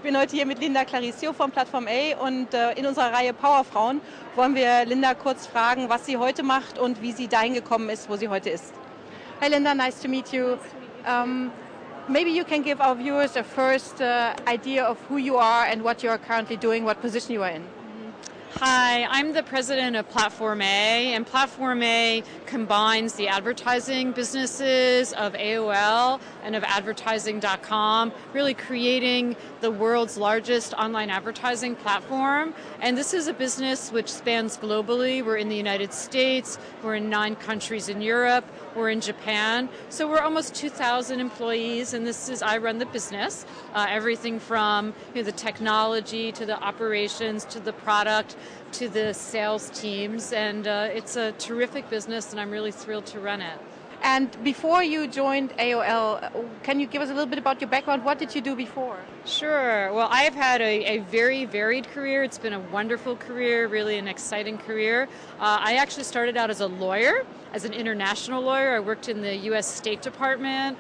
bin heute hier mit Linda Claricio von Plattform A und in unserer Reihe Powerfrauen wollen wir Linda kurz fragen, was sie heute macht und wie sie dahin gekommen ist, wo sie heute ist. Hi Linda, nice to meet you. Maybe you can give our viewers a first idea of who you are and what you are currently doing, what position you are in. Hi, I'm the president of Platform A, and Platform A combines the advertising businesses of AOL and of advertising.com, really creating the world's largest online advertising platform. And this is a business which spans globally. We're in the United States, we're in 9 countries in Europe, we're in Japan. So we're almost 2,000 employees, and I run the business. Everything from the technology to the operations to the product to the sales teams, and it's a terrific business, and I'm really thrilled to run it. And before you joined AOL, can you give us a little bit about your background? What did you do before? Sure. Well, I have had a very varied career. It's been a wonderful career, really an exciting career. I actually started out as a lawyer, as an international lawyer. I worked in the U.S. State Department,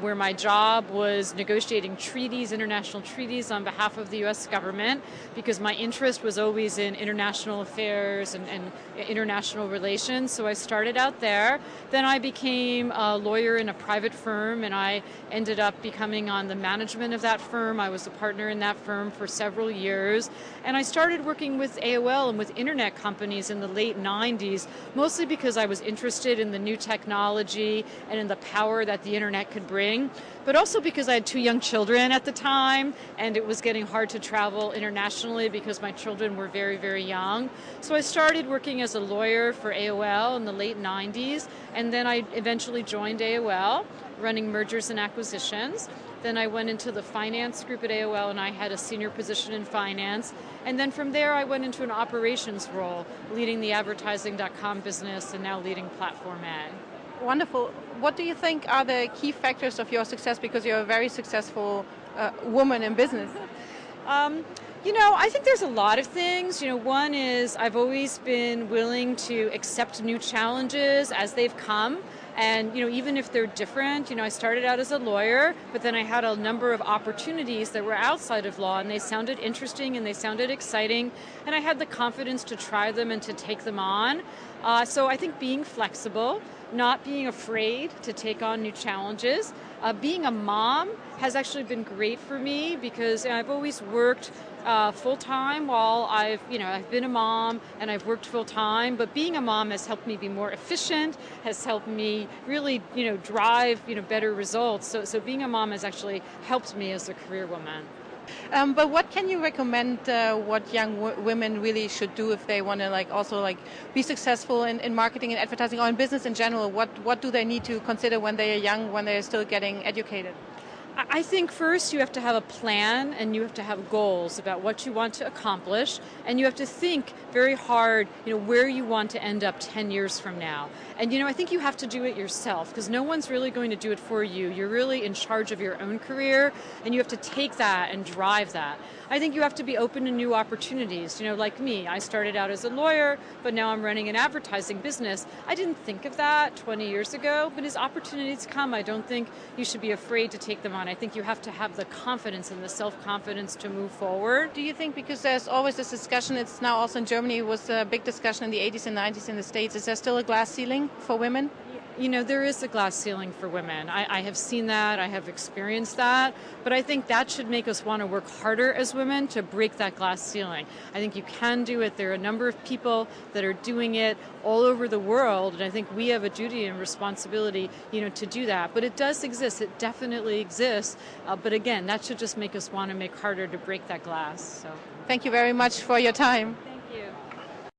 where my job was negotiating treaties, international treaties on behalf of the U.S. government, because my interest was always in international affairs and international relations. So I started out there. Then I became a lawyer in a private firm, and I ended up becoming on the management of that firm. I was a partner in that firm for several years. And I started working with AOL and with internet companies in the late 90s, mostly because I was interested in the new technology and in the power that the internet could bring, but also because I had 2 young children at the time, and it was getting hard to travel internationally because my children were very, very young. So I started working as a lawyer for AOL in the late 90s, and then I eventually joined AOL, running mergers and acquisitions. Then I went into the finance group at AOL, and I had a senior position in finance. And then from there, I went into an operations role, leading the advertising.com business and now leading Platform A. Wonderful. What do you think are the key factors of your success? Because you're a very successful woman in business. I think there's a lot of things. One is I've always been willing to accept new challenges as they've come. And, even if they're different, I started out as a lawyer, but then I had a number of opportunities that were outside of law, and they sounded interesting and they sounded exciting, and I had the confidence to try them and to take them on. So I think being flexible, not being afraid to take on new challenges. Being a mom has actually been great for me because I've always worked full-time while I've been a mom and I've worked full-time, but being a mom has helped me be more efficient, has helped me really, drive, better results. So being a mom has actually helped me as a career woman. But what can you recommend what young women really should do if they want to also be successful in marketing and advertising or in business in general? What do they need to consider when they are young, when they're still getting educated? I think first you have to have a plan and you have to have goals about what you want to accomplish, and you have to think very hard, where you want to end up 10 years from now. And I think you have to do it yourself because no one's really going to do it for you. You're really in charge of your own career, and you have to take that and drive that. I think you have to be open to new opportunities. Like me, I started out as a lawyer, but now I'm running an advertising business. I didn't think of that 20 years ago, but as opportunities come, I don't think you should be afraid to take them on. I think you have to have the confidence and the self-confidence to move forward. Do you think, because there's always this discussion, it's now also in Germany, was a big discussion in the 80s and 90s in the States, is there still a glass ceiling for women? There is a glass ceiling for women. I have seen that, I have experienced that, but I think that should make us want to work harder as women to break that glass ceiling. I think you can do it. There are a number of people that are doing it all over the world, and I think we have a duty and responsibility, to do that. But it does exist. It definitely exists. But again, that should just make us want to make harder to break that glass. So, thank you very much for your time.